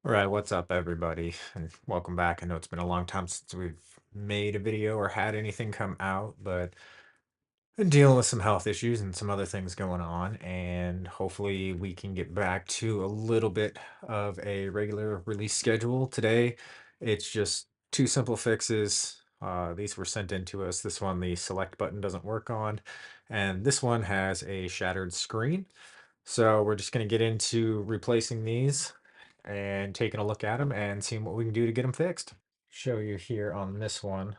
All right, what's up, everybody? And welcome back. I know it's been a long time since we've made a video or had anything come out, but been dealing with some health issues and some other things going on, and hopefully we can get back to a little bit of a regular release schedule. Today, it's just two simple fixes. These were sent in to us. This one, the select button doesn't work on, and this one has a shattered screen. So we're just going to get into replacing these and taking a look at them and seeing what we can do to get them fixed. Show you here on this one.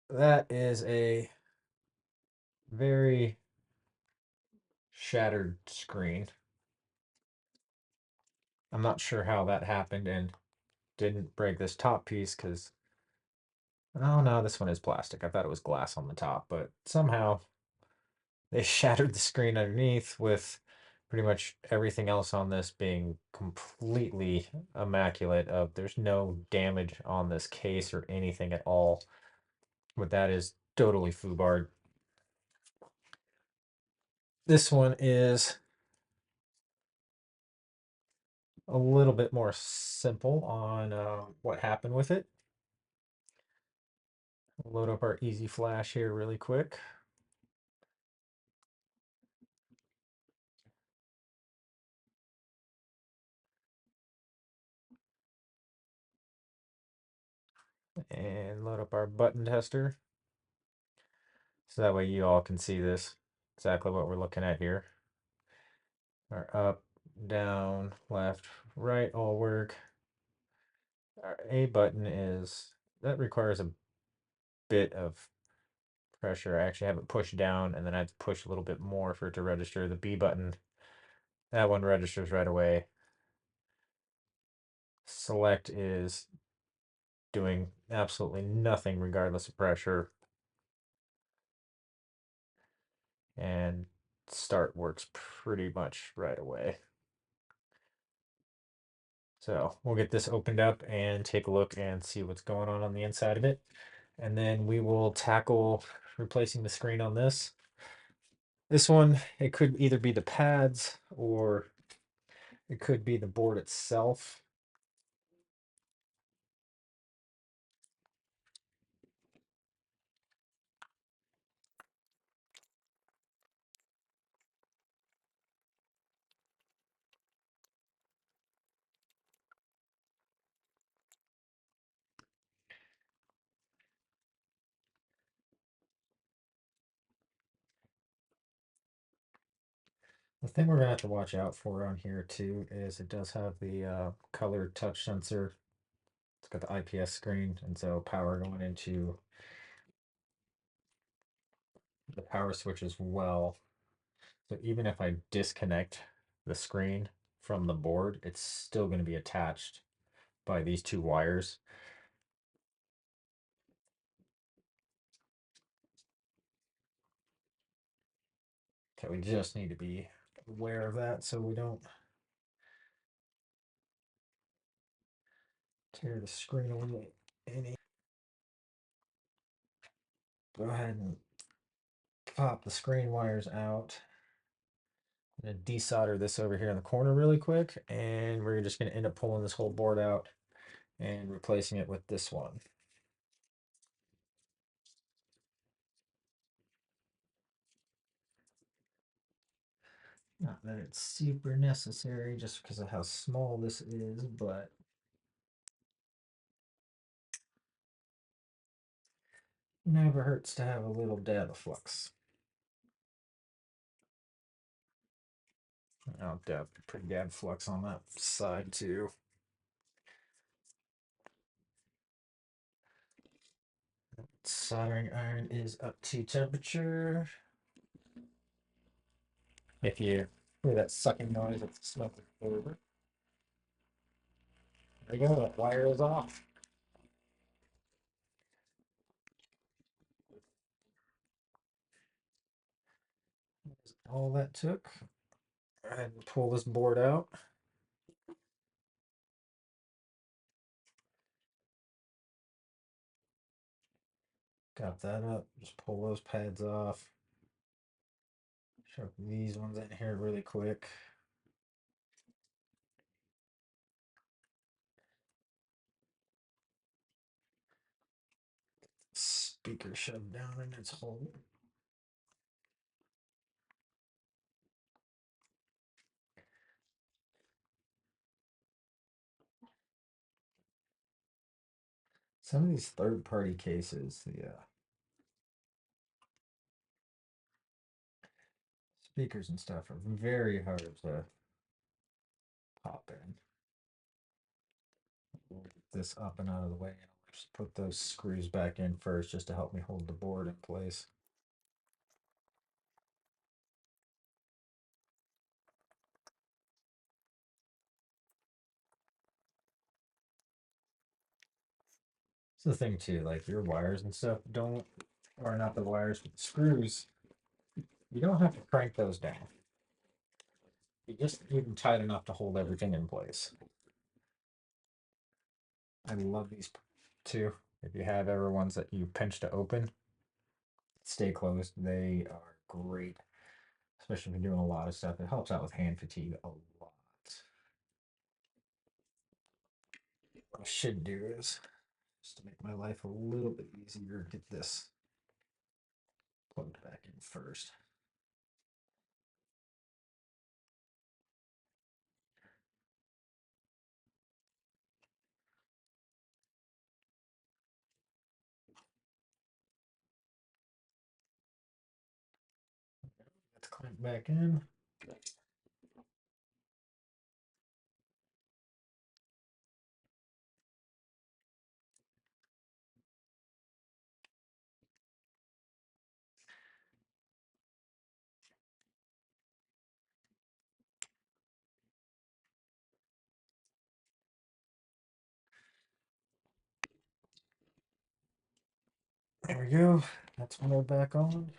That is a very shattered screen. I'm not sure how that happened and didn't break this top piece because, oh no, this one is plastic. I thought it was glass on the top, but somehow they shattered the screen underneath with pretty much everything else on this being completely immaculate. There's no damage on this case or anything at all. But that is totally foobarred. This one is a little bit more simple on what happened with it. Load up our easy flash here really quick. And load up our button tester. So that way you all can see this, exactly what we're looking at here. Our up, down, left, right all work. Our A button that requires a bit of pressure. I actually have it pushed down and then I have to push a little bit more for it to register. The B button, that one registers right away. Select is doing absolutely nothing regardless of pressure. And start works pretty much right away. So we'll get this opened up and take a look and see what's going on the inside of it. And then we will tackle replacing the screen on this. This one, it could either be the pads or it could be the board itself. The thing we're gonna have to watch out for on here too is it does have the color touch sensor. It's got the IPS screen, and so power going into the power switch as well. So even if I disconnect the screen from the board, it's still going to be attached by these two wires. Okay, we just need to be aware of that so we don't tear the screen away any. Go ahead and pop the screen wires out. I'm going to desolder this over here in the corner really quick, and we're just going to end up pulling this whole board out and replacing it with this one. Not that it's super necessary just because of how small this is, but never hurts to have a little dab of flux. I'll dab pretty dab flux on that side too. Soldering iron is up to temperature. If you hear that sucking noise, it's the smoke over. There you go, that wire is off. That's all that took. Go ahead and pull this board out. Got that up. Just pull those pads off. Shove these ones in here really quick. speaker shoved down in its hole. Some of these third-party cases, the speakers and stuff are very hard to pop in. We'll get this up and out of the way, and I'll just put those screws back in first just to help me hold the board in place. It's the thing too, like your wires and stuff don't, or not the wires, but the screws, you don't have to crank those down. You just need them tight enough to hold everything in place. I love these too. If you have ever ones that you pinch to open, stay closed. They are great, especially if you're doing a lot of stuff. It helps out with hand fatigue a lot. What I should do is, just to make my life a little bit easier, get this plugged back in first. Let's clamp back in. There we go. That's one back on.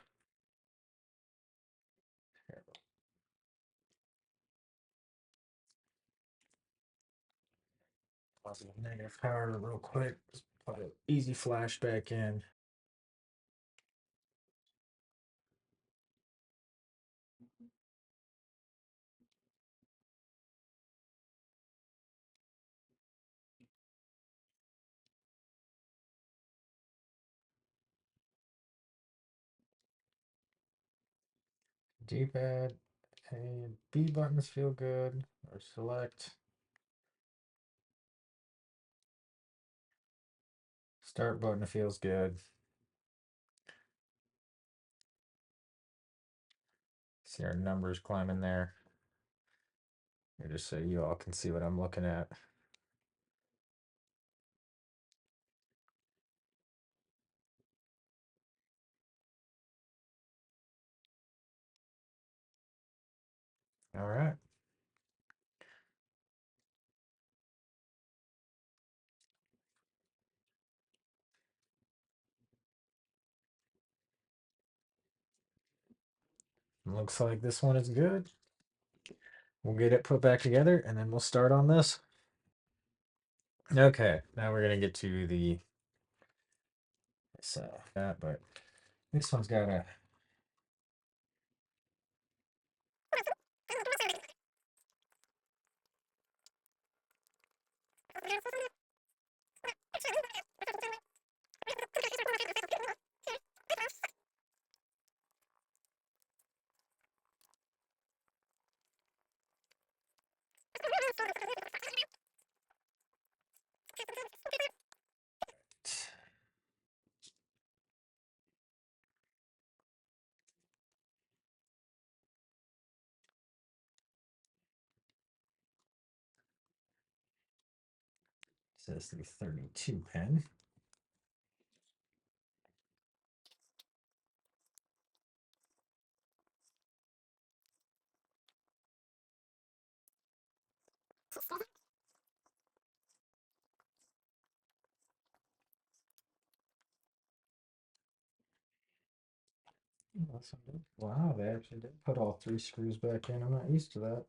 Positive negative power real quick. Just put an easy flash back in. D-pad and B buttons feel good. Or select. Start button feels good. See our numbers climbing there. Here, just so you all can see what I'm looking at. All right. Looks like this one is good. We'll get it put back together and then we'll start on this. Okay, now we're gonna get to the that, but this one's got a says the 32 pin. Wow, they actually did put all three screws back in. I'm not used to that.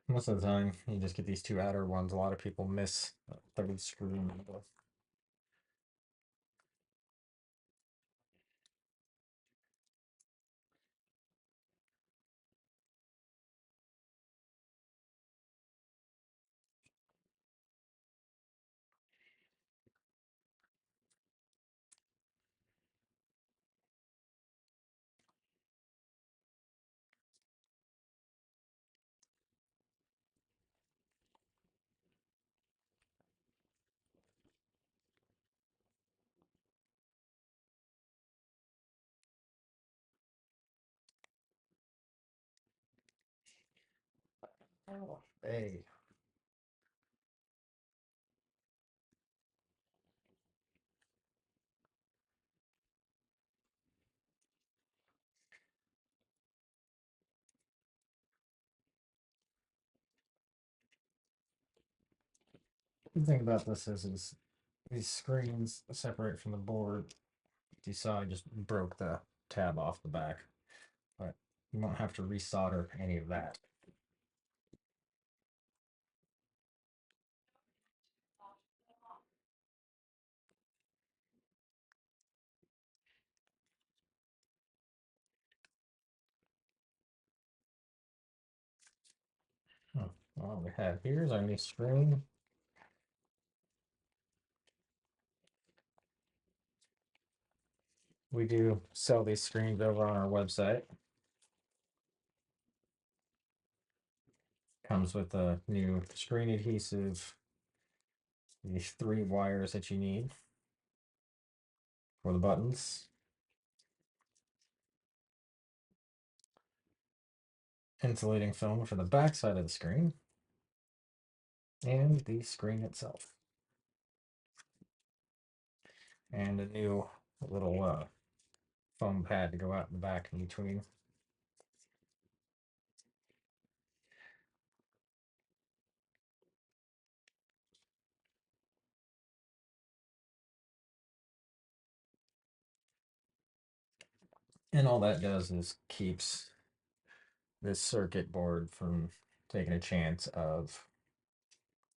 Most of the time, you just get these two outer ones. A lot of people miss a third screw in the middle. Oh, hey. The thing about this is these screens separate from the board. You saw I just broke the tab off the back, but you won't have to resolder any of that. All we have here is our new screen. We do sell these screens over on our website. Comes with a new screen adhesive, these 3 wires that you need for the buttons, insulating film for the back side of the screen, and the screen itself. And a new little foam pad to go out in the back in between. And all that does is keeps this circuit board from taking a chance of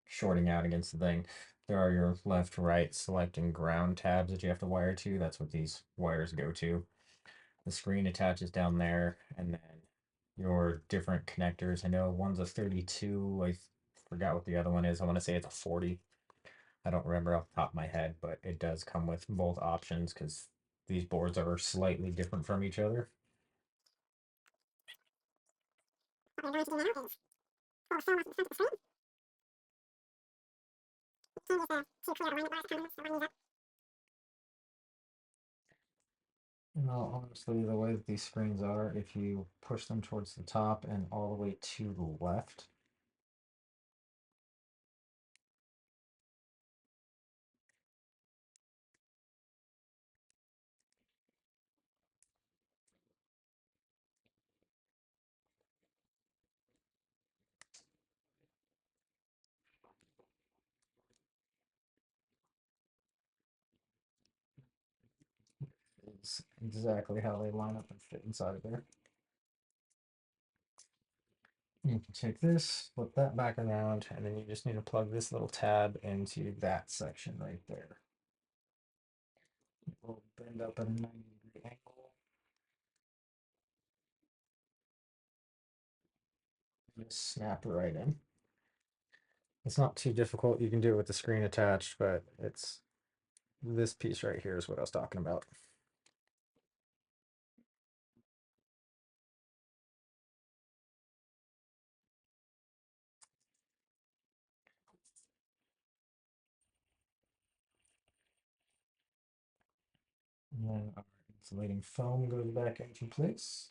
shorting out against the thing. There are your left, right, select, and ground tabs that you have to wire to. That's what these wires go to. The screen attaches down there, and then your different connectors. I know one's a 32. I forgot what the other one is. I want to say it's a 40. I don't remember off the top of my head, but it does come with both options because these boards are slightly different from each other. What I'm going to do now is pull the foam off the front of the screen. You can use two clear alignment bars to kind of line these up. And honestly, the way that these screens are, if you push them towards the top and all the way to the left, is exactly how they line up and fit inside of there. You can take this, flip that back around, and then you just need to plug this little tab into that section right there. It will bend up at a 90-degree angle. Just snap right in. It's not too difficult. You can do it with the screen attached, but it's this piece right here is what I was talking about. And then our insulating foam goes back into place.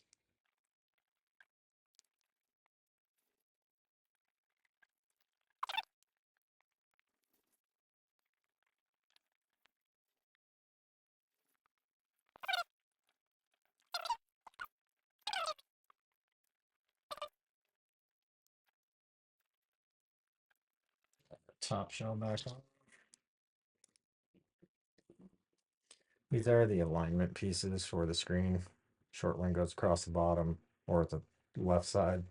Top shell back on. These are the alignment pieces for the screen. Short one goes across the bottom or the left side.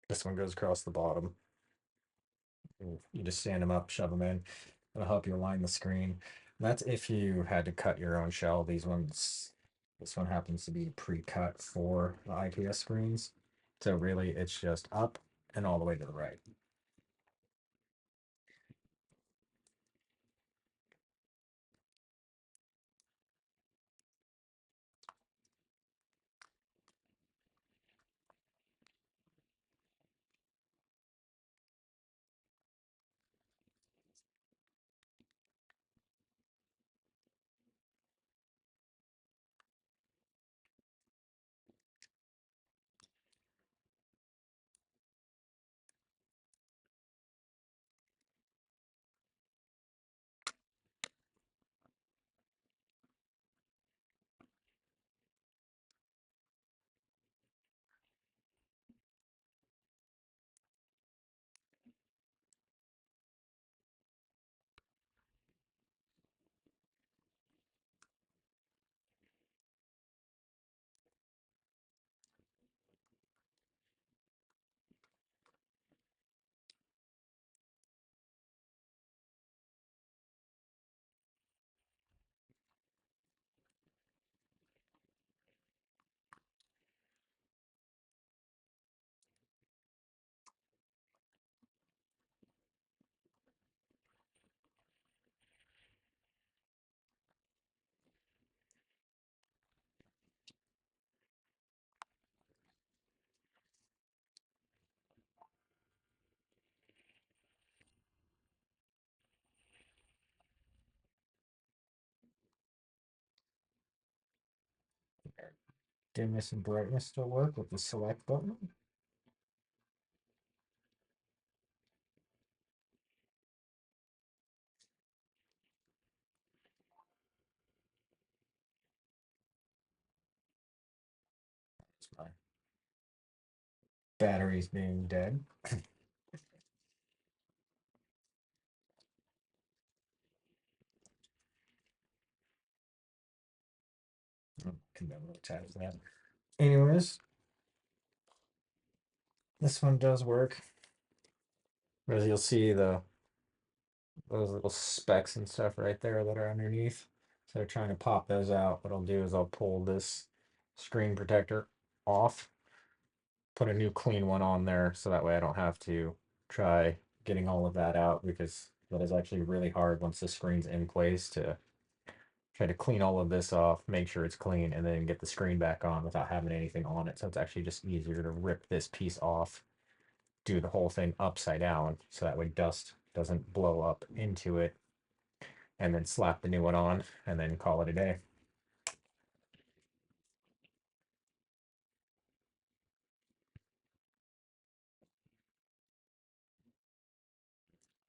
This one goes across the bottom. You just stand them up, shove them in. It'll help you align the screen. That's if you had to cut your own shell. This one happens to be pre-cut for the IPS screens. So really it's just up and all the way to the right. dimness and brightness still work with the select button? It's my batteries being dead. Can never attach that. Anyways, this one does work. As you'll see those little specks and stuff right there that are underneath. So trying to pop those out, what I'll do is I'll pull this screen protector off, put a new clean one on there so that way I don't have to try getting all of that out because that is actually really hard once the screen's in place to try to clean all of this off, make sure it's clean, and then get the screen back on without having anything on it. So it's actually just easier to rip this piece off, do the whole thing upside down so that way dust doesn't blow up into it, and then slap the new one on and then call it a day.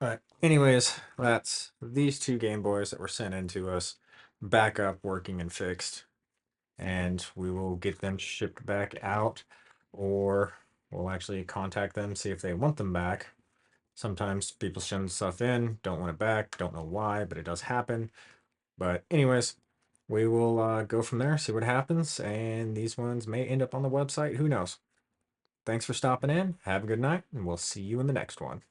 But anyways, that's these two Game Boys that were sent in to us, back up, working and fixed. And we will get them shipped back out, or we'll actually contact them, see if they want them back. Sometimes people send stuff in, don't want it back, don't know why, but it does happen. But anyways, we will go from there, see what happens, and these ones may end up on the website, who knows. Thanks for stopping in, have a good night, and we'll see you in the next one.